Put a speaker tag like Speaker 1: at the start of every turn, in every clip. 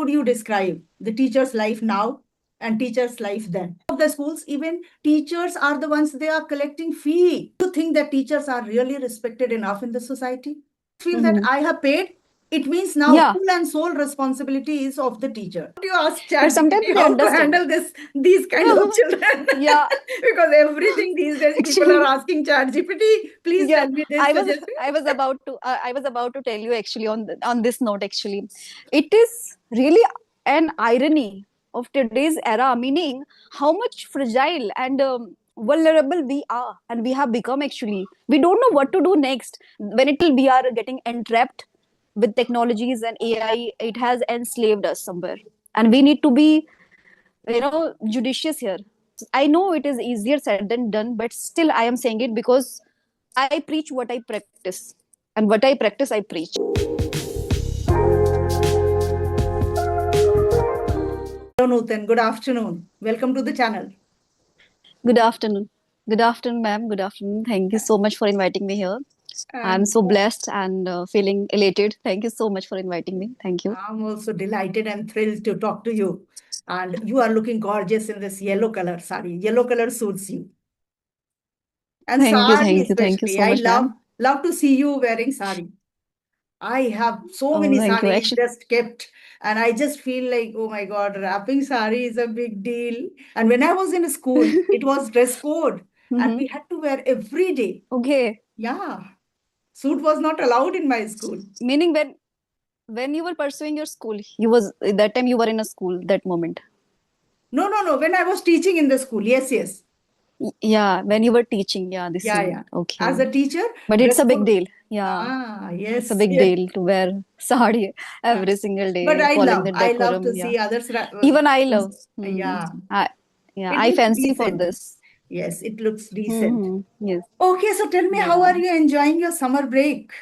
Speaker 1: would you describe the teacher's life now and teacher's life then? Of the schools, even teachers are the ones they are collecting fee. Do you think that teachers are really respected enough in the society? Feel that I have paid, it means now
Speaker 2: Yeah,
Speaker 1: full and sole responsibility is of the teacher. Do you ask
Speaker 2: but sometimes
Speaker 1: ChatGPT
Speaker 2: they
Speaker 1: how to
Speaker 2: understand.
Speaker 1: handle these kind of children?
Speaker 2: Yeah,
Speaker 1: Because everything these days people are
Speaker 2: actually,
Speaker 1: asking ChatGPT, please
Speaker 2: yeah.
Speaker 1: tell me this,
Speaker 2: I was
Speaker 1: suggest
Speaker 2: I was about to tell you actually on this note actually, it is really an irony of today's era, meaning how much fragile and vulnerable we are and we have become actually. We don't know what to do next when it will we are getting entrapped with technologies and AI. It has enslaved us somewhere, and we need to be judicious here. I know it is easier said than done, but still I am saying it because I preach what I practice, and what I practice I preach.
Speaker 1: Hello Nutan, good afternoon, welcome to the channel.
Speaker 2: Good afternoon. Good afternoon, ma'am. Good afternoon. Thank you so much for inviting me here. I'm
Speaker 1: And
Speaker 2: so blessed and feeling elated. Thank you so much for inviting me. Thank you.
Speaker 1: I'm also delighted and thrilled to talk to you. And you are looking gorgeous in this yellow color sari. Yellow color suits you. And
Speaker 2: Thank you.
Speaker 1: sari
Speaker 2: Thank you. Thank you
Speaker 1: especially.
Speaker 2: so
Speaker 1: I
Speaker 2: much,
Speaker 1: love
Speaker 2: ma'am.
Speaker 1: love to see you wearing sari. I have so
Speaker 2: Oh,
Speaker 1: many
Speaker 2: thank you.
Speaker 1: saris
Speaker 2: Actually,
Speaker 1: just kept, and I just feel like, oh my God, wrapping sari is a big deal. And when I was in school, it was dress code, and
Speaker 2: hmm
Speaker 1: we had to wear every day.
Speaker 2: okay.
Speaker 1: Yeah, suit was not allowed in my school.
Speaker 2: Meaning when you were pursuing your school, you was that time you were in a school that moment.
Speaker 1: No, no, no. When I was teaching in the school, yes, yes.
Speaker 2: Yeah, when you were teaching. Yeah, this
Speaker 1: Yeah,
Speaker 2: you
Speaker 1: yeah. As
Speaker 2: okay.
Speaker 1: a teacher,
Speaker 2: But it's
Speaker 1: dress
Speaker 2: a big
Speaker 1: code.
Speaker 2: deal. Yeah,
Speaker 1: Ah,
Speaker 2: it's a
Speaker 1: yes,
Speaker 2: big
Speaker 1: yes.
Speaker 2: deal to wear sari
Speaker 1: Uh,
Speaker 2: every single
Speaker 1: but
Speaker 2: day, following the
Speaker 1: I love to
Speaker 2: decorum. Yeah,
Speaker 1: see others.
Speaker 2: even I love.
Speaker 1: Yeah,
Speaker 2: Yeah,
Speaker 1: it
Speaker 2: I
Speaker 1: looks
Speaker 2: fancy for
Speaker 1: decent.
Speaker 2: this.
Speaker 1: Yes, it looks decent.
Speaker 2: Yes,
Speaker 1: Okay, so tell me, how
Speaker 2: yeah.
Speaker 1: are you enjoying your summer break?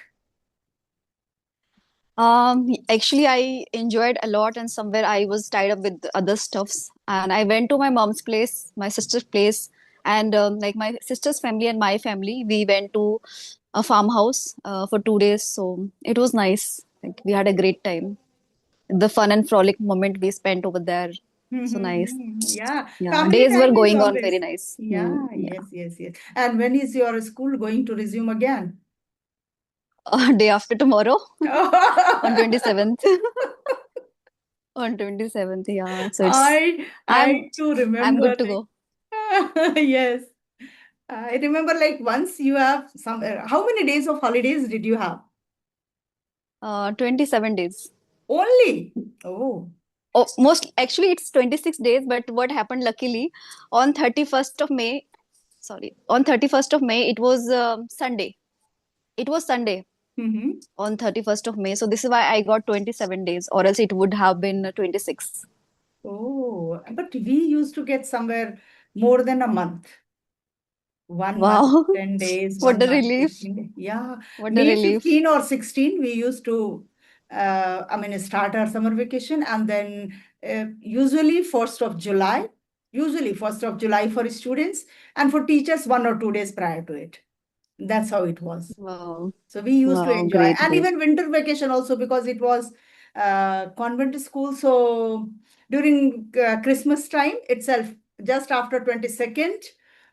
Speaker 2: Actually, I enjoyed a lot, and somewhere I was tied up with other stuffs, and I went to my mom's place, my sister's place, and like my sister's family and my family, we went to a farmhouse for 2 days. So it was nice. Like we had a great time. The fun and frolic moment we spent over there. So nice.
Speaker 1: Yeah,
Speaker 2: Yeah,
Speaker 1: family
Speaker 2: days were
Speaker 1: time is
Speaker 2: going on very
Speaker 1: always.
Speaker 2: nice.
Speaker 1: Yeah,
Speaker 2: Yeah.
Speaker 1: yes, yes, yes. And when is your school going to resume again?
Speaker 2: Day after tomorrow on 27th. On 27th, yeah. So
Speaker 1: I too
Speaker 2: I'm
Speaker 1: remember
Speaker 2: good to
Speaker 1: like
Speaker 2: go.
Speaker 1: yes. I remember like once you have some how many days of holidays did you have?
Speaker 2: 27 days.
Speaker 1: Only. Oh.
Speaker 2: Oh, most actually it's 26 days, but what happened luckily on 31st of May, sorry, on 31st of May, it was Sunday. It was Sunday
Speaker 1: Mm-hmm.
Speaker 2: on 31st of May. So this is why I got 27 days, or else it would have been 26.
Speaker 1: Oh, but we used to get somewhere more than a month. 1 month,
Speaker 2: Wow.
Speaker 1: 10 days,
Speaker 2: What
Speaker 1: one
Speaker 2: a
Speaker 1: month,
Speaker 2: relief.
Speaker 1: 15 days. Yeah.
Speaker 2: What a
Speaker 1: May
Speaker 2: relief.
Speaker 1: 15 or 16, we used to, start our summer vacation. And then usually 1st of July, usually 1st of July for students, and for teachers, 1 or 2 days prior to it. That's how it was.
Speaker 2: Wow.
Speaker 1: So we used to
Speaker 2: Wow.
Speaker 1: enjoy,
Speaker 2: Great,
Speaker 1: and
Speaker 2: great.
Speaker 1: even winter vacation also because it was convent school. So during Christmas time itself, just after 22nd,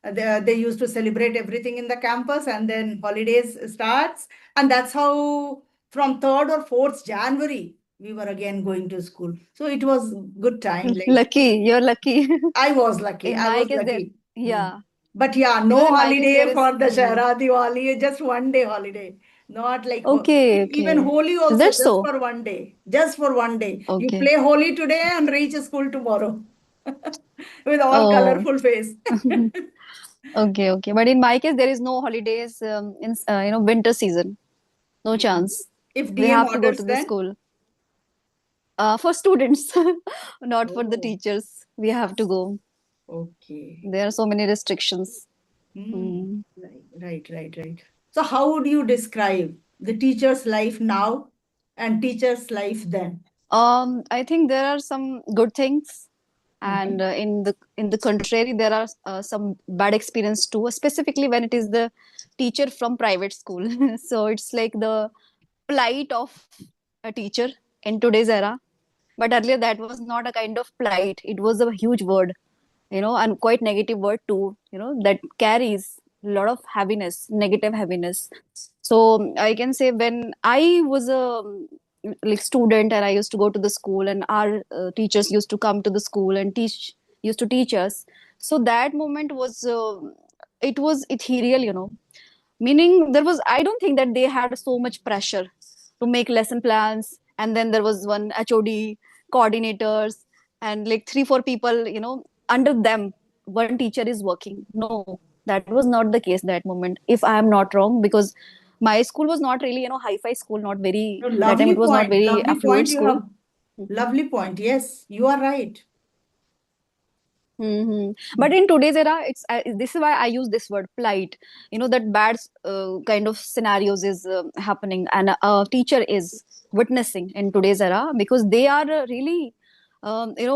Speaker 1: they used to celebrate everything in the campus, and then holidays starts, and that's how from 3rd or 4th January we were again going to school. So it was good time. Like
Speaker 2: Lucky. You're lucky.
Speaker 1: I was lucky.
Speaker 2: In
Speaker 1: I
Speaker 2: my
Speaker 1: was
Speaker 2: case, there,
Speaker 1: lucky. Hmm.
Speaker 2: yeah.
Speaker 1: But yeah,
Speaker 2: Because
Speaker 1: no
Speaker 2: in my case,
Speaker 1: holiday
Speaker 2: there is.
Speaker 1: for the Shahra Diwali, just 1 day holiday. Not like
Speaker 2: Okay,
Speaker 1: even
Speaker 2: okay.
Speaker 1: Holi
Speaker 2: Is
Speaker 1: also,
Speaker 2: that
Speaker 1: just
Speaker 2: so?
Speaker 1: for 1 day. Just for 1 day. You
Speaker 2: Okay.
Speaker 1: play Holi today and reach school tomorrow with all
Speaker 2: Oh,
Speaker 1: colorful face.
Speaker 2: okay, okay. But in my case, there is no holidays in winter season. No
Speaker 1: Mhm.
Speaker 2: chance.
Speaker 1: If
Speaker 2: We
Speaker 1: DM
Speaker 2: have to go
Speaker 1: orders,
Speaker 2: to the
Speaker 1: then
Speaker 2: school. For students, not for the
Speaker 1: oh,
Speaker 2: teachers. We have to go.
Speaker 1: okay.
Speaker 2: There are so many restrictions.
Speaker 1: Hmm.
Speaker 2: Hmm.
Speaker 1: Right, right, right, right. So how would you describe the teacher's life now and teacher's life then?
Speaker 2: I think there are some good things, and
Speaker 1: Mhm.
Speaker 2: in the contrary, there are some bad experience too. Specifically, when it is the teacher from private school. So it's like the plight of a teacher in today's era. But earlier that was not a kind of plight. It was a huge word, and quite negative word too, that carries a lot of heaviness, negative heaviness. So I can say when I was a like student and I used to go to the school, and our teachers used to come to the school and used to teach us. So that moment was it was ethereal, meaning there was, I don't think that they had so much pressure to make lesson plans, and then there was one HOD, coordinators, and like 3 4 people, under them one teacher is working. No, that was not the case that moment, if I am not wrong, because my school was not really, hi-fi school, not very,
Speaker 1: No,
Speaker 2: that time it was not very
Speaker 1: lovely
Speaker 2: affluent
Speaker 1: point you
Speaker 2: school.
Speaker 1: have. Lovely point. Yes, you are right.
Speaker 2: But in today's era, it's this is why I use this word plight. That bad kind of scenarios is happening, and a teacher is witnessing in today's era, because they are really,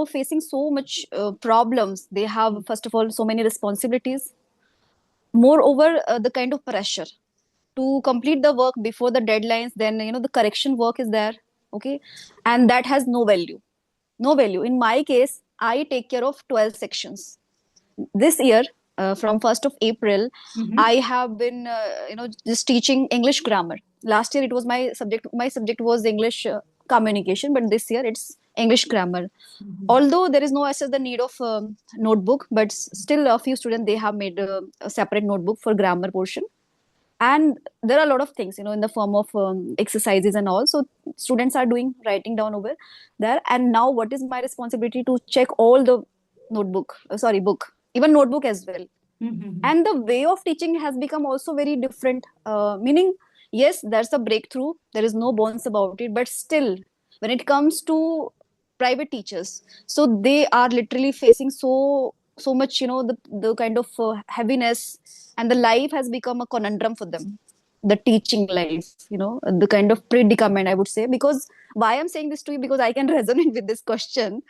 Speaker 2: facing so much problems. They have, first of all, so many responsibilities. Moreover, the kind of pressure to complete the work before the deadlines. Then the correction work is there, okay, and that has no value. No value. In my case, I take care of 12 sections this year. From 1st of April,
Speaker 1: Mm-hmm.
Speaker 2: I have been just teaching English grammar. Last year it was my subject was English communication, but this year it's English grammar.
Speaker 1: Mm-hmm.
Speaker 2: Although there is no access the need of notebook, but still a few students, they have made a separate notebook for grammar portion. And there are a lot of things, in the form of exercises and all, so students are doing writing down over there. And now what is my responsibility? To check all the book, even notebook as well.
Speaker 1: Mm-hmm.
Speaker 2: And the way of teaching has become also very different, meaning, yes, there's a breakthrough, there is no bones about it, but still, when it comes to private teachers, so they are literally facing so much, the kind of heaviness, and the life has become a conundrum for them, the teaching life, the kind of predicament, I would say. Because why I'm saying this to you, because I can resonate with this question.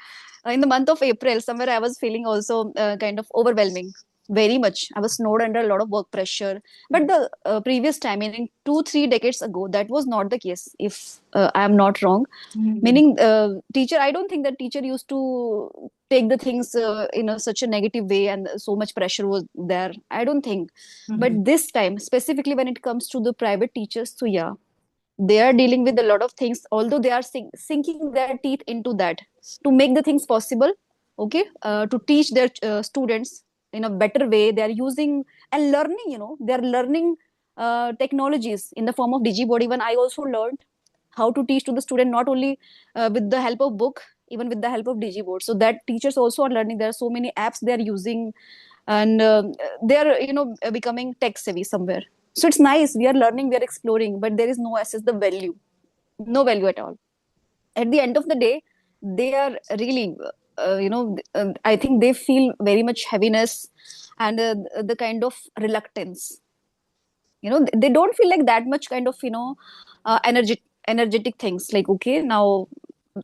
Speaker 2: In the month of April, somewhere I was feeling also kind of overwhelming, very much. I was snowed under a lot of work pressure. But the previous time, meaning 2 3 decades ago, that was not the case, if I am not wrong.
Speaker 1: Mm-hmm.
Speaker 2: Meaning, teacher, I don't think that teacher used to take the things in such a negative way, and so much pressure was there, I don't think. But
Speaker 1: Mm-hmm.
Speaker 2: this time, specifically when it comes to the private teachers, so yeah, they are dealing with a lot of things, although they are sinking their teeth into that to make the things possible, okay, to teach their students in a better way. They are using and learning, they are learning technologies in the form of digibot. Even I also learned how to teach to the student, not only with the help of book, even with the help of digibot. So that teachers also are learning. There are so many apps they are using, and they are, becoming tech savvy somewhere. So it's nice, we are learning, we are exploring, but there is no assess the value, no value at all. At the end of the day, they are really, I think they feel very much heaviness, and the kind of reluctance. They don't feel like that much kind of, energetic things, like, okay, now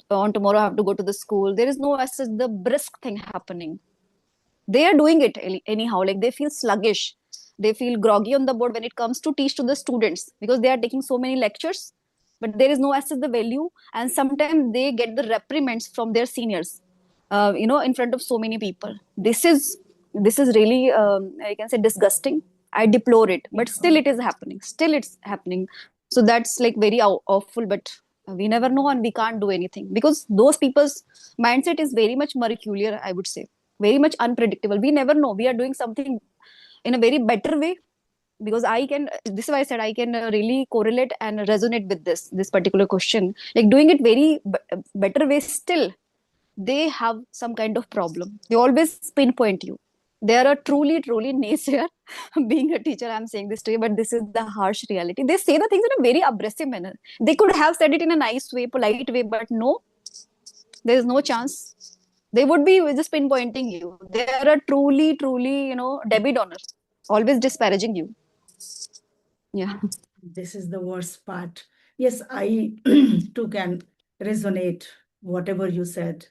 Speaker 2: on tomorrow I have to go to the school. There is no assess the brisk thing happening. They are doing it anyhow, like they feel sluggish, they feel groggy on the board when it comes to teach to the students, because they are taking so many lectures, but there is no assess the value. And sometimes they get the reprimands from their seniors, in front of so many people. This is really, I can say, disgusting. I deplore it, but still it is happening, still it's happening. So that's like very awful. But we never know, and we can't do anything, because those people's mindset is very much mercurial, I would say, very much unpredictable. We never know, we are doing something in a very better way. Because I can, this is why I said I can really correlate and resonate with this particular question, like doing it very better way, still they have some kind of problem. They always pinpoint you. They are a truly naysayer. Being a teacher, I'm saying this to you, but this is the harsh reality. They say the things in a very abrasive manner. They could have said it in a nice way, polite way, but no, there is no chance. They would be just pinpointing you. They are a truly, Debbie Downer, always disparaging you. Yeah.
Speaker 1: This is the worst part. Yes, I too can resonate whatever you said.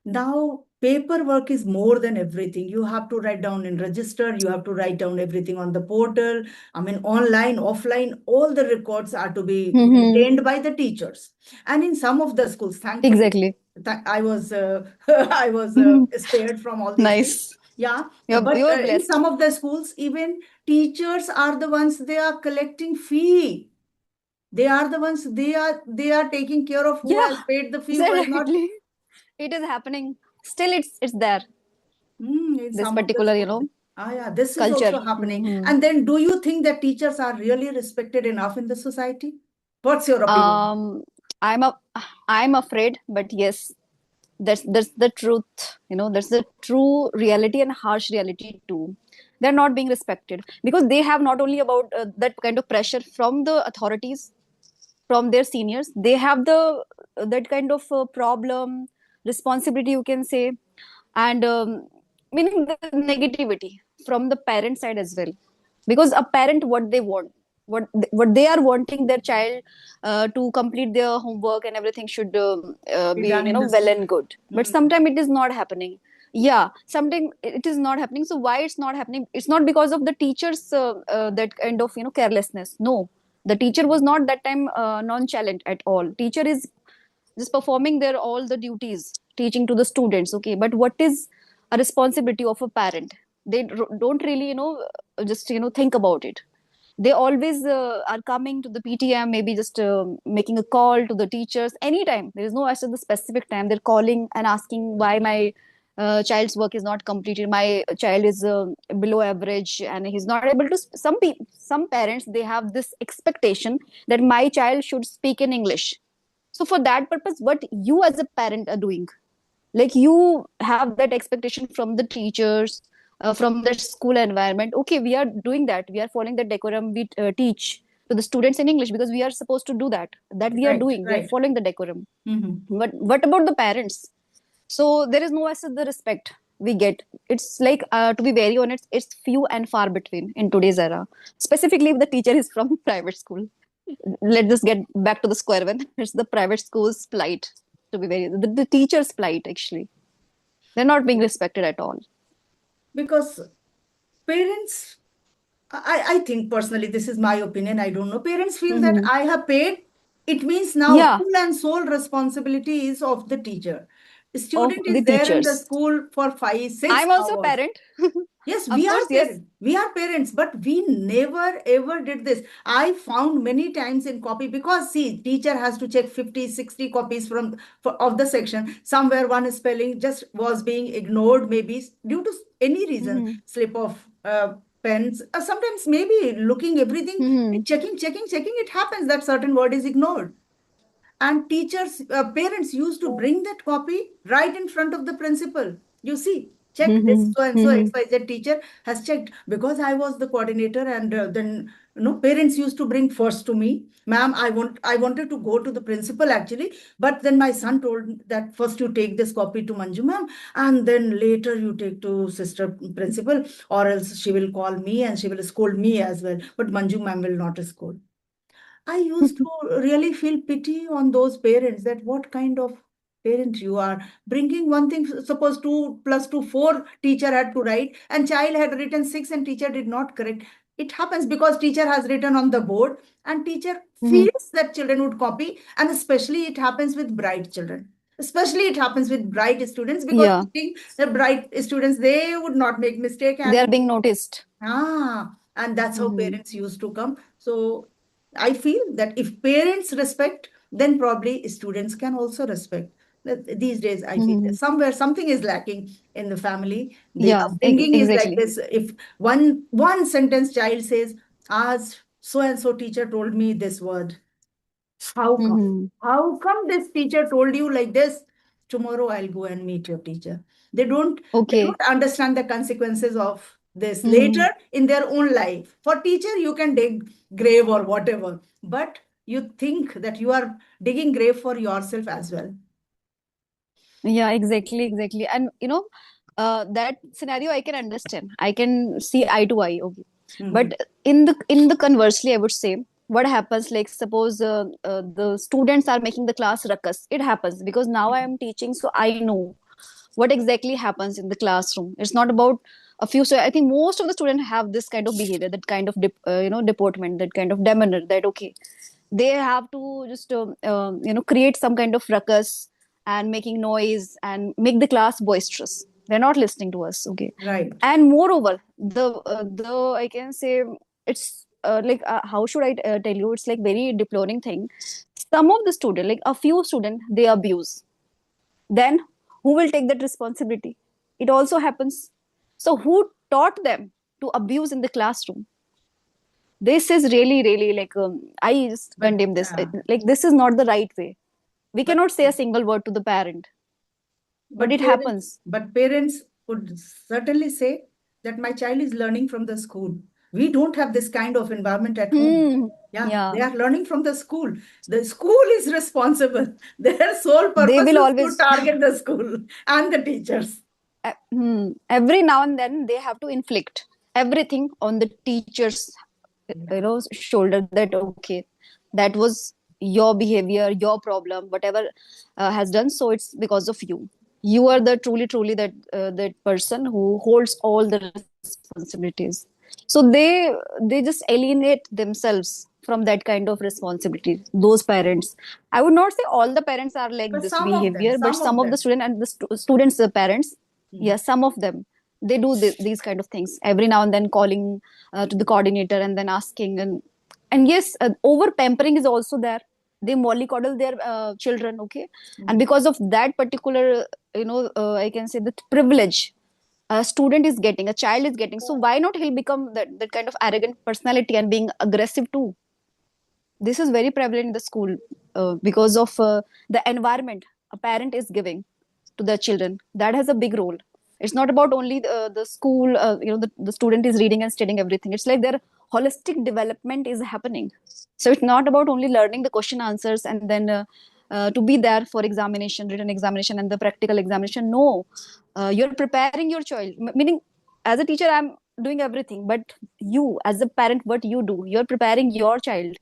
Speaker 1: Now, paperwork is more than everything. You have to write down in register, you have to write down everything on the portal. I mean, online, offline, all the records are to be
Speaker 2: Mm-hmm.
Speaker 1: maintained by the teachers. And in some of the schools, thankfully,
Speaker 2: Exactly.
Speaker 1: I was I was
Speaker 2: Mhm.
Speaker 1: spared from all these things.
Speaker 2: Nice.
Speaker 1: Yeah,
Speaker 2: You're
Speaker 1: but
Speaker 2: you're
Speaker 1: in
Speaker 2: blessed.
Speaker 1: some of the schools, even teachers are the ones, they are collecting fee. They are the ones, they are taking care of who
Speaker 2: Yeah,
Speaker 1: has paid the fee, who has not.
Speaker 2: exactly. It is happening. Still, it's there.
Speaker 1: In
Speaker 2: This
Speaker 1: some of the
Speaker 2: particular,
Speaker 1: schools. Ah, yeah, this is
Speaker 2: culture.
Speaker 1: also happening.
Speaker 2: Hmm.
Speaker 1: And then, do you think that teachers are really respected enough in the society? What's your opinion?
Speaker 2: Um, I'm a I'm afraid, but yes, that's the truth. That's the true reality and harsh reality too. They're not being respected because they have not only about that kind of pressure from the authorities, from their seniors. They have the that kind of problem, responsibility, you can say, and meaning the negativity from the parent side as well, because a parent, what they want, what they are wanting their child to complete their homework and everything should
Speaker 1: Be
Speaker 2: be
Speaker 1: done in the
Speaker 2: well
Speaker 1: school.
Speaker 2: and good, but
Speaker 1: Hmm.
Speaker 2: sometimes it is not happening. Yeah, sometimes it is not happening. So why it's not happening? It's not because of the teachers that kind of carelessness. No, the teacher was not that time nonchalant at all. Teacher is just performing their all the duties, teaching to the students. Okay, but what is a responsibility of a parent? They don't really just think about it. They always are coming to the PTM, maybe just making a call to the teachers anytime. There is no as to the specific time. They're calling and asking why my child's work is not completed. My child is below average and he's not able to. Some parents, they have this expectation that my child should speak in English. So for that purpose, what you as a parent are doing, like you have that expectation from the teachers, from the school environment. Okay, we are doing that, we are following the decorum, we teach to the students in English because we are supposed to do that, that we are
Speaker 1: Right,
Speaker 2: doing, we are
Speaker 1: right.
Speaker 2: following the decorum.
Speaker 1: Hmm.
Speaker 2: But what about the parents? So there is no as the respect we get. It's like, to be very honest, it's few and far between in today's era, specifically if the teacher is from private school. Let's just get back to the square one. It's the private school's plight, to be very, the teacher's plight actually. They're not being respected at all.
Speaker 1: Because parents, I think personally, this is my opinion, I don't know. Parents feel that
Speaker 2: Hmm.
Speaker 1: I have paid, it means now
Speaker 2: Yeah,
Speaker 1: full and sole responsibility is of the teacher. The
Speaker 2: of
Speaker 1: student
Speaker 2: the
Speaker 1: is there in the
Speaker 2: teachers.
Speaker 1: school for 5, 6
Speaker 2: I'm also a
Speaker 1: hours.
Speaker 2: parent.
Speaker 1: Yes,
Speaker 2: Of
Speaker 1: we
Speaker 2: course,
Speaker 1: are
Speaker 2: yes.
Speaker 1: parents. We are parents, but we never ever did this. I found many times in copy because see, teacher has to check 50, 60 copies of the section. Somewhere one spelling just was being ignored, maybe due to any reason,
Speaker 2: Hmm.
Speaker 1: slip of pens. Sometimes maybe looking everything,
Speaker 2: Hmm.
Speaker 1: checking. It happens that certain word is ignored. And teachers, parents used to bring that copy right in front of the principal. You see, check this
Speaker 2: Hmm.
Speaker 1: so and so
Speaker 2: Hmm.
Speaker 1: XYZ teacher has checked because I was the coordinator, and then parents used to bring first to me, ma'am. I wanted to go to the principal actually, but then my son told that first you take this copy to Manju ma'am, and then later you take to sister principal, or else she will call me and she will scold me as well. But Manju ma'am will not scold. I used to really feel pity on those parents, that what kind of parent you are. Bringing one thing, suppose 2 plus 2, 4 teacher had to write, and child had written 6 and teacher did not correct. It happens because teacher has written on the board and teacher
Speaker 2: Hmm.
Speaker 1: feels that children would copy, and especially it happens with bright children. Especially it happens with bright students because
Speaker 2: Yeah,
Speaker 1: we think the bright students, they would not make mistake,
Speaker 2: they
Speaker 1: and
Speaker 2: are being noticed.
Speaker 1: and that's how
Speaker 2: Hmm.
Speaker 1: parents used to come. So I feel that if parents respect, then probably students can also respect. These days, I feel that
Speaker 2: Hmm.
Speaker 1: somewhere something is lacking in the family. The
Speaker 2: Yeah,
Speaker 1: upbringing is like
Speaker 2: exactly.
Speaker 1: this. If one sentence child says, "As so and so teacher told me this word," how come?
Speaker 2: Hmm.
Speaker 1: How come this teacher told you like this? Tomorrow I'll go and meet your teacher. They don't
Speaker 2: Okay.
Speaker 1: understand the consequences of this later
Speaker 2: Hmm.
Speaker 1: in their own life. For teacher, you can dig grave or whatever, but you think that you are digging grave for yourself as well.
Speaker 2: Yeah, exactly. And that scenario I can understand. I can see eye to eye. Okay,
Speaker 1: Mhm.
Speaker 2: but in the conversely, I would say what happens. Like suppose the students are making the class ruckus. It happens because now I am teaching, so I know what exactly happens in the classroom. It's not about a few. So I think most of the students have this kind of behavior, that kind of deportment, that kind of demeanor. That okay, they have to just create some kind of ruckus and making noise and make the class boisterous. They're not listening to us. Okay,
Speaker 1: Right.
Speaker 2: and moreover, the I can say it's how should I tell you? It's like very deploring thing. Some of the student, like a few student, they abuse, then who will take that responsibility? It also happens. So who taught them to abuse in the classroom? This is really really like I just
Speaker 1: But
Speaker 2: condemn this. Like this is not the right way. We
Speaker 1: but
Speaker 2: cannot say a single word to the parent, but it happens.
Speaker 1: but parents would certainly say that my child is learning from the school. We don't have this kind of environment at home.
Speaker 2: Hmm.
Speaker 1: Yeah,
Speaker 2: Yeah,
Speaker 1: they are learning from the school. The school is responsible. Their sole
Speaker 2: they
Speaker 1: purpose
Speaker 2: will
Speaker 1: is to
Speaker 2: always
Speaker 1: target the school and the teachers.
Speaker 2: every now and then they have to inflict everything on the teacher's
Speaker 1: Yeah.
Speaker 2: shoulder, that okay, that was your behavior, your problem, whatever has done, so it's because of you. You are the truly that person who holds all the responsibilities. So they just alienate themselves from that kind of responsibility, those parents. I would not say all the parents are like
Speaker 1: But
Speaker 2: this
Speaker 1: some of them,
Speaker 2: behavior, but
Speaker 1: some
Speaker 2: some
Speaker 1: of
Speaker 2: of the
Speaker 1: them.
Speaker 2: student and the students, the parents,
Speaker 1: Hmm.
Speaker 2: yes, some of them, they do these kind of things every now and then, calling to the coordinator and then asking. And yes, over pampering is also there. They mollycoddle their children, okay, and
Speaker 1: Hmm.
Speaker 2: because of that particular I can say, the privilege a student is getting, a child is getting, so why not he'll become that kind of arrogant personality and being aggressive too. This is very prevalent in the school because of the environment a parent is giving to their children. That has a big role. It's not about only the school, the student is reading and studying everything. It's like their holistic development is happening. So it's not about only learning the question answers and then to be there for examination, written examination and the practical examination. No, you're preparing your child, meaning as a teacher I'm doing everything, but you as a parent, what you do, you're preparing your child.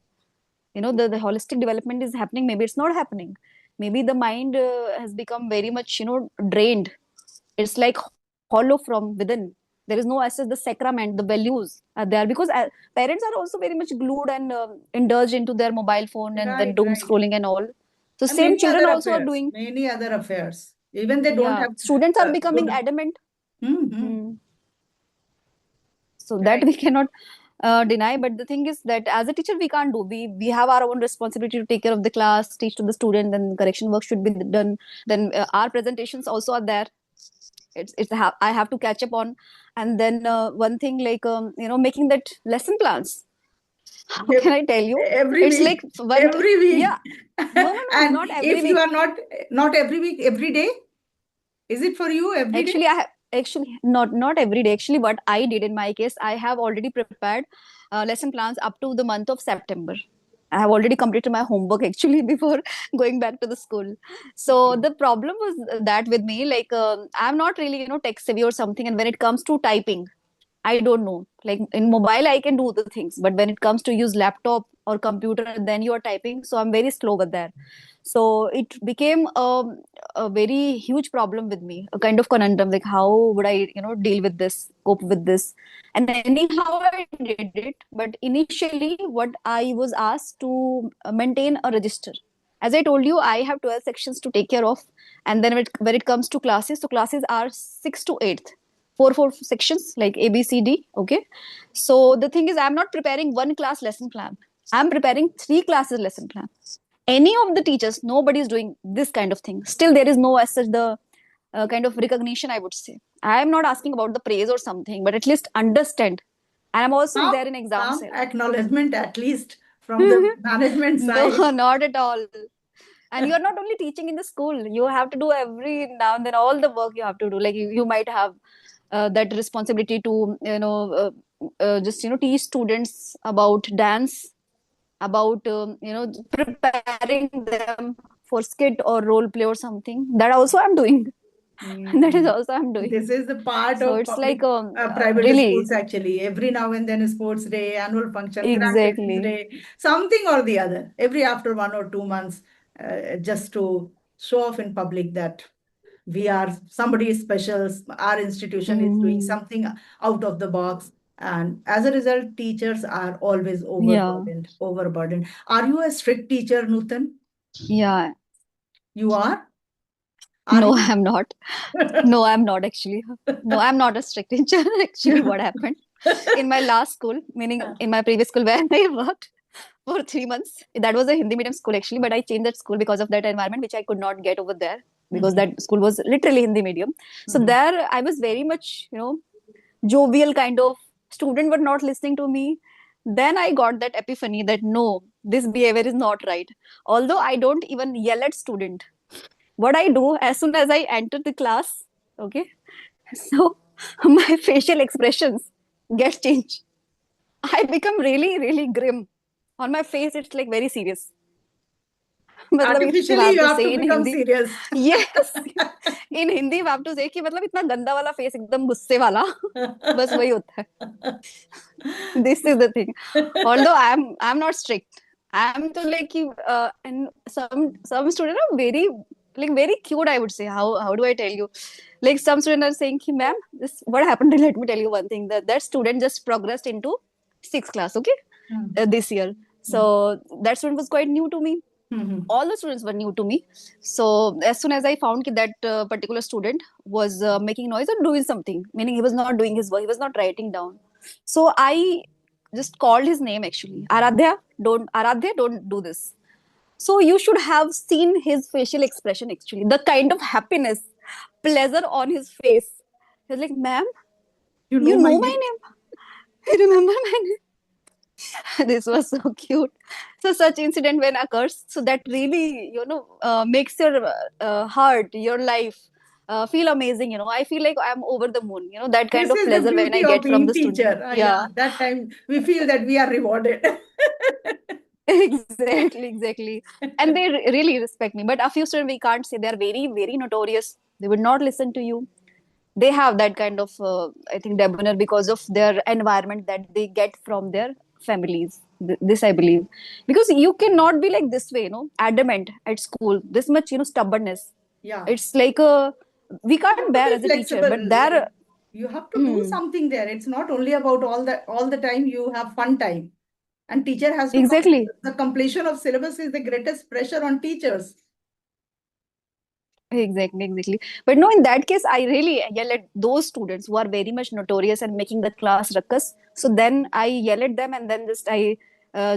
Speaker 2: The holistic development is happening, maybe it's not happening. Maybe the mind has become very much drained. It's like hollow from within. There is no access the sacrament, the values are there, because parents are also very much glued and indulged into their mobile phone and then
Speaker 1: Right,
Speaker 2: doom
Speaker 1: right.
Speaker 2: scrolling and all. So
Speaker 1: And
Speaker 2: same children also are doing.
Speaker 1: many other affairs. Even they don't
Speaker 2: Yeah,
Speaker 1: have
Speaker 2: students are becoming
Speaker 1: good.
Speaker 2: adamant.
Speaker 1: Hmm.
Speaker 2: Hmm. So that
Speaker 1: Right.
Speaker 2: we cannot deny, but the thing is that as a teacher we can't do. We have our own responsibility to take care of the class, teach to the student, then correction work should be done. Then our presentations also are there. I have to catch up on. And then one thing like making that lesson plans. How can
Speaker 1: Ev-
Speaker 2: I tell you?
Speaker 1: Every
Speaker 2: It's like
Speaker 1: week,
Speaker 2: one.
Speaker 1: every
Speaker 2: Yeah,
Speaker 1: week.
Speaker 2: no,
Speaker 1: And
Speaker 2: not every
Speaker 1: if you
Speaker 2: week.
Speaker 1: are not every week, every day, is it for you every day?
Speaker 2: Actually, actually not every day. Actually, what I did in my case, I have already prepared lesson plans up to the month of September. I have already completed my homework actually before going back to the school. So
Speaker 1: Okay.
Speaker 2: the problem was that with me, like I'm not really tech savvy or something, and when it comes to typing, I don't know. Like in mobile, I can do the things, but when it comes to use laptop or computer, then you are typing. So I'm very slow with that. So it became a very huge problem with me, a kind of conundrum. Like how would I, deal with this, cope with this? And anyhow, I did it. But initially, what I was asked to maintain a register. As I told you, I have 12 sections to take care of. And then when it comes to classes, so classes are 6 to 8, four sections like A, B, C, D. Okay. So the thing is, I'm not preparing one class lesson plan. I'm preparing 3 classes lesson plan. Any of the teachers, nobody is doing this kind of thing. Still, there is no as such the kind of recognition, I would say. I am not asking about the praise or something, but at least understand. And I'm also
Speaker 1: Some
Speaker 2: there in exam
Speaker 1: some
Speaker 2: cell.
Speaker 1: acknowledgement at least from the management
Speaker 2: No,
Speaker 1: side.
Speaker 2: not at all. And you're not only teaching in the school, you have to do every now and then all the work you have to do. Like you might have that responsibility to just teach students about dance, about preparing them for skit or role play or something. That also I'm doing. That is
Speaker 1: Hmm.
Speaker 2: also I'm doing.
Speaker 1: This is the part
Speaker 2: So
Speaker 1: of
Speaker 2: it's like
Speaker 1: private
Speaker 2: really
Speaker 1: schools actually. Every now and then, a sports day, annual function, grand parents'
Speaker 2: exactly.
Speaker 1: day, something or the other. Every after 1 or 2 months, just to show off in public that we are somebody special, our institution is doing
Speaker 2: Hmm.
Speaker 1: something out of the box. And as a result, teachers are always
Speaker 2: Yeah.
Speaker 1: overburdened. Are you a strict teacher, Nutan?
Speaker 2: Yeah.
Speaker 1: You are
Speaker 2: No,
Speaker 1: you?
Speaker 2: I'm not. No, I'm not actually. No, I'm not a strict teacher. Actually, what happened in my last school, meaning in my previous school where I worked for 3 months, that was a Hindi medium school actually, but I changed that school because of that environment, which I could not get over there because
Speaker 1: Mhm,
Speaker 2: that school was literally Hindi medium. So
Speaker 1: mhm.
Speaker 2: there, I was very much, jovial kind of student, but not listening to me. Then I got that epiphany that no, this behavior is not right. Although I don't even yell at student, what I do as soon as I enter the class, okay, so my facial expressions get changed. I become really, really grim. On my face, it's like very serious. मतलब if you
Speaker 1: Artificially,
Speaker 2: have
Speaker 1: you
Speaker 2: to
Speaker 1: have
Speaker 2: say
Speaker 1: to
Speaker 2: in
Speaker 1: become
Speaker 2: Hindi,
Speaker 1: serious.
Speaker 2: yes, in Hindi you have to say कि मतलब इतना गंदा वाला face एकदम गुस्से वाला बस वही होता है. This is the thing. Although I'm not strict. I'm to like and some students are very like very cute. I would say. How do I tell you? Like some students are saying, "Ki, ma'am, this what happened?" Let me tell you one thing. That student just progressed into sixth class. Okay,
Speaker 1: Mhm,
Speaker 2: this year. So that student was quite new to me.
Speaker 1: mhm,
Speaker 2: All the students were new to me. So as soon as I found that particular student was making noise or doing something, meaning he was not doing his work, he was not writing down. So I just called his name actually. Aradhya, don't do this. So you should have seen his facial expression actually, the kind of happiness, pleasure on his face. He was like, ma'am,
Speaker 1: You
Speaker 2: you
Speaker 1: know my
Speaker 2: know my
Speaker 1: name.
Speaker 2: name. You remember my name. This was so cute. So such incident when occurs, so that really makes your heart, your life feel amazing. I feel like I'm over the moon. That kind
Speaker 1: This
Speaker 2: of
Speaker 1: is the
Speaker 2: pleasure when I
Speaker 1: beauty of
Speaker 2: get from
Speaker 1: being
Speaker 2: the student.
Speaker 1: teacher. Yeah,
Speaker 2: Yeah.
Speaker 1: that time we feel that we are rewarded.
Speaker 2: Exactly. And they really respect me, but a few students we can't say, they're very very notorious. They would not listen to you. They have that kind of I think debonair because of their environment that they get from their families. This I believe, because you cannot be like this way, adamant at school, this much stubbornness.
Speaker 1: Yeah.
Speaker 2: It's like a we
Speaker 1: You have
Speaker 2: can't
Speaker 1: to
Speaker 2: bear
Speaker 1: be
Speaker 2: as a teacher,
Speaker 1: flexible.
Speaker 2: but there.
Speaker 1: Like you have to do
Speaker 2: Hmm,
Speaker 1: something there. It's not only about all the time you have fun time. And teacher has to
Speaker 2: exactly.
Speaker 1: the completion of syllabus is the greatest pressure on teachers.
Speaker 2: Exactly. But no, in that case, I really yell at those students who are very much notorious and making the class ruckus. So then I yell at them and then just I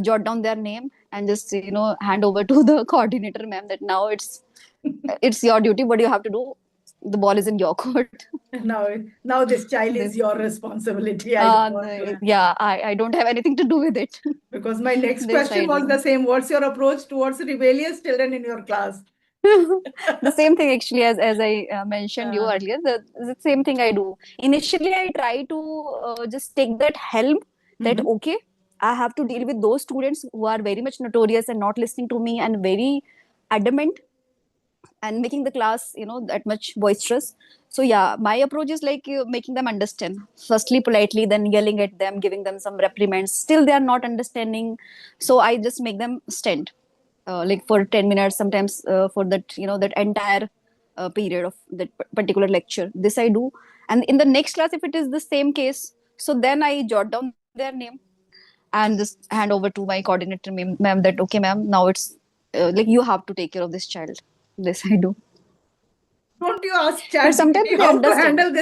Speaker 2: jot down their name and just hand over to the coordinator, ma'am, that now it's your duty. What you have to do? The ball is in your court.
Speaker 1: Now, now this child is
Speaker 2: This,
Speaker 1: your responsibility. I don't want
Speaker 2: no,
Speaker 1: to.
Speaker 2: yeah, I don't have anything to do with it.
Speaker 1: Because my next
Speaker 2: This
Speaker 1: question
Speaker 2: I
Speaker 1: was the
Speaker 2: do.
Speaker 1: same. What's your approach towards rebellious children in your class?
Speaker 2: The same thing actually as I mentioned you
Speaker 1: Uh,
Speaker 2: earlier. The same thing I do. Initially, I try to just take that helm that
Speaker 1: mhm.
Speaker 2: okay, I have to deal with those students who are very much notorious and not listening to me and very adamant and making the class that much boisterous. So yeah, my approach is like making them understand. Firstly, politely, then yelling at them, giving them some reprimands. Still, they are not understanding. So I just make them stand like for 10 minutes sometimes for that that entire period of that particular lecture. This I do. And in the next class if it is the same case, so then I jot down their name and just hand over to my coordinator, ma'am, that okay ma'am, now it's like you have to take care of this child. This I do.
Speaker 1: Don't you ask
Speaker 2: But sometimes
Speaker 1: ChatGPT
Speaker 2: they
Speaker 1: how to
Speaker 2: understand.
Speaker 1: handle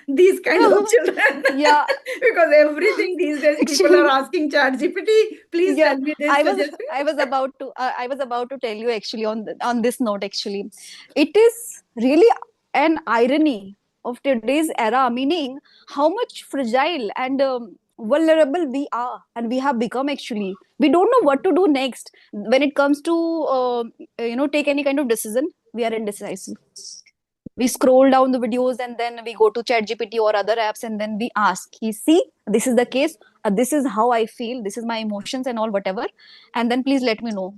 Speaker 1: these kind of children?
Speaker 2: Yeah,
Speaker 1: Because everything these days people are
Speaker 2: actually.
Speaker 1: asking ChatGPT, please
Speaker 2: Yeah,
Speaker 1: tell me this,
Speaker 2: i was
Speaker 1: suggest
Speaker 2: i
Speaker 1: me.
Speaker 2: was about to I was about to tell you actually on this note actually. It is really an irony of today's era, meaning how much fragile and vulnerable we are and we have become. Actually, we don't know what to do next when it comes to take any kind of decision. We are indecisive. We scroll down the videos and then we go to ChatGPT or other apps and then we ask, "You see, this is the case. This is how I feel. This is my emotions and all whatever. And then please let me know.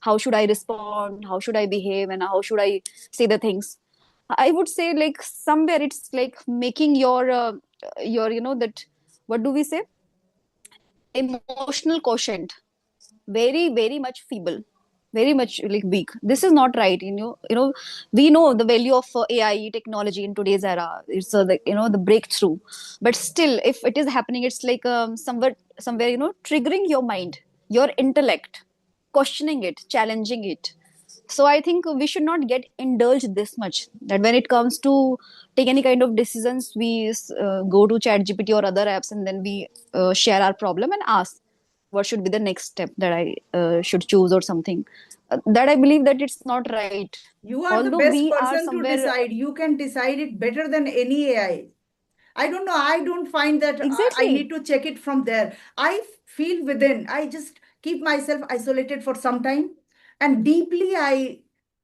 Speaker 2: How should I respond? How should I behave? And how should I say the things?" I would say like somewhere it's like making your that what do we say, emotional quotient very very much feeble. very much like weak. This is not right. We know the value of AI technology in today's era. It's the breakthrough, but still, if it is happening, it's like somewhere triggering your mind, your intellect, questioning it, challenging it. So I think we should not get indulged this much that when it comes to take any kind of decisions, we go to Chat GPT or other apps, and then we share our problem and ask what should be the next step that I should choose or something. That I believe that it's not right.
Speaker 1: You are the
Speaker 2: Although
Speaker 1: best
Speaker 2: we are
Speaker 1: person to
Speaker 2: somewhere
Speaker 1: decide. You can decide it better than any AI. I don't know. I don't find that I need
Speaker 2: exactly.
Speaker 1: to check it from there. I feel within. I just keep myself isolated for some time and deeply I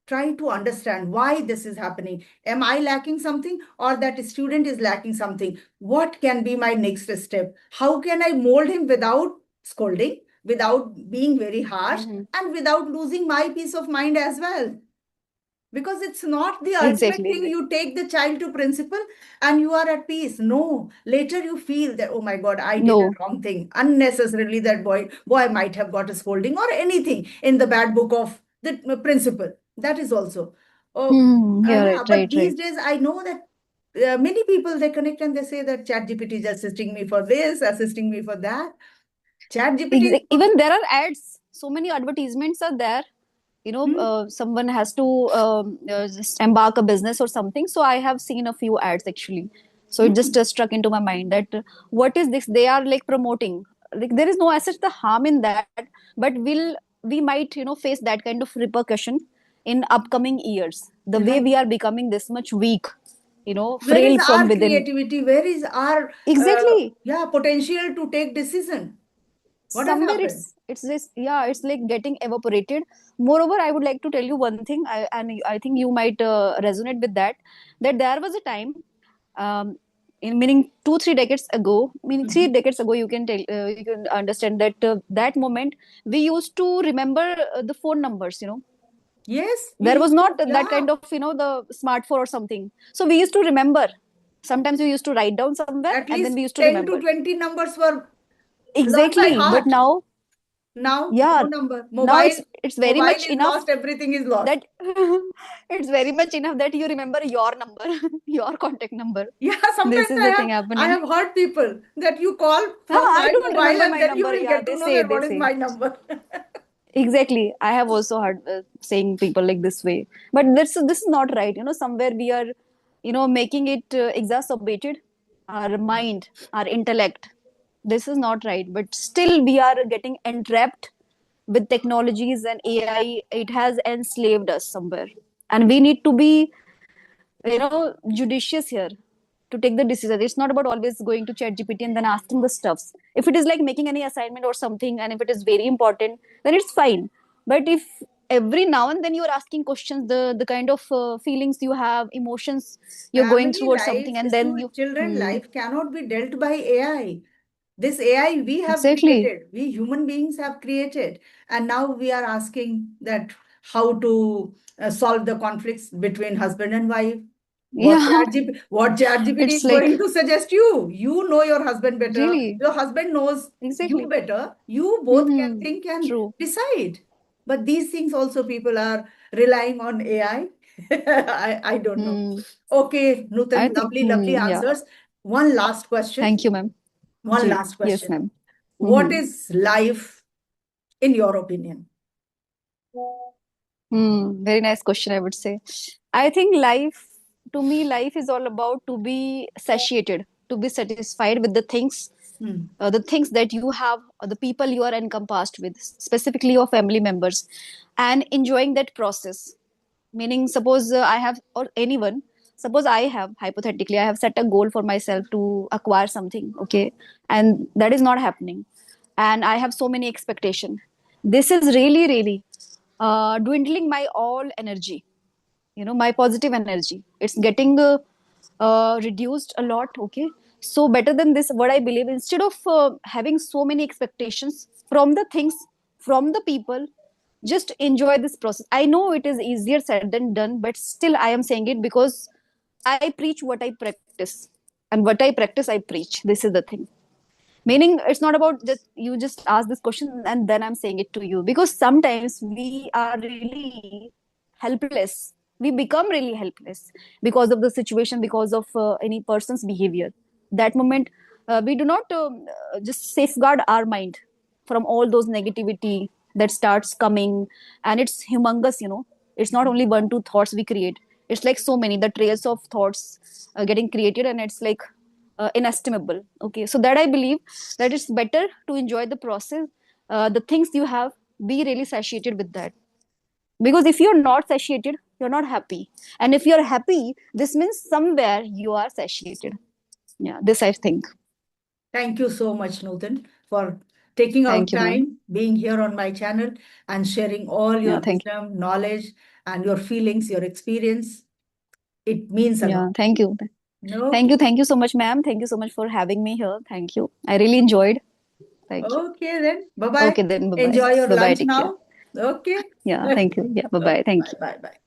Speaker 1: try to understand why this is happening. Am I lacking something or that student is lacking something? What can be my next step? How can I mold him without scolding, without being very harsh,
Speaker 2: Hmm.
Speaker 1: and without losing my peace of mind as well? Because it's not the ultimate
Speaker 2: Exactly,
Speaker 1: thing
Speaker 2: exactly.
Speaker 1: you take the child to principal and you are at peace. No, later you feel that, oh my God, I did a
Speaker 2: No.
Speaker 1: wrong thing unnecessarily. That boy might have got a scolding or anything in the bad book of the principal. That is also, oh
Speaker 2: Yeah,
Speaker 1: yeah.
Speaker 2: right,
Speaker 1: But
Speaker 2: right,
Speaker 1: these
Speaker 2: right.
Speaker 1: days I know that many people they connect and they say that chat gpt is assisting me for this, assisting me for that. Chat gpt is
Speaker 2: Even there are ads. So many advertisements are there.
Speaker 1: Hmm,
Speaker 2: Someone has to just embark a business or something. So I have seen a few ads actually. So it just
Speaker 1: hmm.
Speaker 2: struck into my mind that what is this? They are like promoting. Like there is no as such the harm in that, but we might face that kind of repercussion in upcoming years. The way
Speaker 1: Right.
Speaker 2: we are becoming this much weak,
Speaker 1: Where is
Speaker 2: frail from
Speaker 1: our
Speaker 2: within.
Speaker 1: creativity? Where is our
Speaker 2: Exactly.
Speaker 1: yeah potential to take decision? What has
Speaker 2: Somewhere
Speaker 1: happened?
Speaker 2: it's this, yeah, it's like getting evaporated. Moreover, I would like to tell you one thing, and I think you might resonate with that, that there was a time, um, in meaning 2 3 decades ago, meaning three
Speaker 1: Mhm.
Speaker 2: decades ago, you can understand that that moment we used to remember the phone numbers.
Speaker 1: Yes, we
Speaker 2: There was
Speaker 1: used to.
Speaker 2: not that
Speaker 1: Yeah,
Speaker 2: kind of the smartphone or something, so we used to remember. Sometimes we used to write down somewhere
Speaker 1: at
Speaker 2: and then
Speaker 1: least
Speaker 2: we used to
Speaker 1: 10 to
Speaker 2: remember.
Speaker 1: 20 numbers were learned by
Speaker 2: Exactly, but
Speaker 1: heart.
Speaker 2: now,
Speaker 1: Now,
Speaker 2: yeah,
Speaker 1: no number.
Speaker 2: now
Speaker 1: Mobile,
Speaker 2: it's very
Speaker 1: mobile
Speaker 2: much
Speaker 1: is
Speaker 2: enough
Speaker 1: lost. Everything is lost.
Speaker 2: that it's very much enough that you remember your number, your contact number.
Speaker 1: Yeah,
Speaker 2: This
Speaker 1: sometimes
Speaker 2: is the thing
Speaker 1: I
Speaker 2: happening.
Speaker 1: have heard people that you call
Speaker 2: Ah,
Speaker 1: from
Speaker 2: I
Speaker 1: my
Speaker 2: don't
Speaker 1: mobile
Speaker 2: remember
Speaker 1: and
Speaker 2: my
Speaker 1: then you
Speaker 2: number.
Speaker 1: will
Speaker 2: Yeah,
Speaker 1: get to
Speaker 2: they
Speaker 1: know
Speaker 2: say,
Speaker 1: that
Speaker 2: they
Speaker 1: what is
Speaker 2: say.
Speaker 1: my number.
Speaker 2: Exactly. I have also heard saying people like this way. But this is not right. Somewhere we are, making it exacerbated, our mind, our intellect. This is not right. But still, we are getting entrapped with technologies and AI. It has enslaved us somewhere, and we need to be judicious here to take the decision. It's not about always going to chat gpt and then asking the stuffs. If it is like making any assignment or something, and if it is very important, then it's fine. But if every now and then you're asking questions, the kind of feelings you have, emotions you're going
Speaker 1: Family
Speaker 2: through or something,
Speaker 1: life,
Speaker 2: and then you
Speaker 1: children
Speaker 2: hmm,
Speaker 1: life cannot be dealt by AI. This AI we have
Speaker 2: exactly,
Speaker 1: created, we human beings have created, and now we are asking that how to solve the conflicts between husband and wife.
Speaker 2: yeah.
Speaker 1: What ChatGPT
Speaker 2: It's
Speaker 1: is going
Speaker 2: like
Speaker 1: to suggest you? You know your husband better.
Speaker 2: really,
Speaker 1: Your husband knows you
Speaker 2: exactly.
Speaker 1: better. You both can
Speaker 2: Hmm.
Speaker 1: think and
Speaker 2: True.
Speaker 1: decide. But these things also people are relying on AI. I don't know.
Speaker 2: Hmm.
Speaker 1: Okay,
Speaker 2: I
Speaker 1: Nutan,
Speaker 2: think
Speaker 1: lovely, lovely
Speaker 2: yeah.
Speaker 1: answers. One last question.
Speaker 2: Thank you, ma'am.
Speaker 1: One
Speaker 2: Ji.
Speaker 1: last
Speaker 2: Yes,
Speaker 1: question.
Speaker 2: ma'am.
Speaker 1: What
Speaker 2: Hmm.
Speaker 1: is life in your opinion?
Speaker 2: Very nice question, I would say. I think to me, life is all about to be satiated, to be satisfied with
Speaker 1: Hmm.
Speaker 2: the things that you have, or the people you are encompassed with, specifically your family members, and enjoying that process. Meaning, suppose I have, or anyone, suppose I have, hypothetically, I have set a goal for myself to acquire something, okay, and that is not happening, and I have so many expectation. This is really, really dwindling my all energy, my positive energy. It's getting reduced a lot, okay. So better than this, what I believe, instead of having so many expectations from the things, from the people, just enjoy this process. I know it is easier said than done, but still I am saying it because I preach what I practice, and what I practice I preach. This is the thing. Meaning, it's not about just you just ask this question and then I'm saying it to you, because sometimes we are really helpless. We become really helpless because of the situation, because of any person's behavior. That moment, we do not just safeguard our mind from all those negativity that starts coming, and it's humongous. It's not only one two thoughts we create. It's like so many the trails of thoughts getting created, and it's like inestimable. Okay, so that I believe that it's better to enjoy the process, the things you have. Be really satiated with that, because if you're not satiated, you're not happy, and if you're happy, this means somewhere you are satiated. Yeah, this I think.
Speaker 1: Thank you so much, Nutan, for taking
Speaker 2: Thank
Speaker 1: out
Speaker 2: you, ma'am.
Speaker 1: time, being here on my channel, and sharing all your
Speaker 2: Yeah, thank you.
Speaker 1: wisdom, knowledge, and your feelings, your experience. It means a lot.
Speaker 2: Yeah, thank you.
Speaker 1: Okay.
Speaker 2: Thank you so much, ma'am. Thank you so much for having me here. Thank you, I really enjoyed. Thank you.
Speaker 1: Okay, then. Bye bye.
Speaker 2: Okay, then bye bye.
Speaker 1: Enjoy your
Speaker 2: Bye bye,
Speaker 1: lunch
Speaker 2: take care.
Speaker 1: now. Okay.
Speaker 2: Yeah, thank you. Yeah, bye
Speaker 1: Okay.
Speaker 2: bye, thank
Speaker 1: Bye
Speaker 2: you.
Speaker 1: bye bye.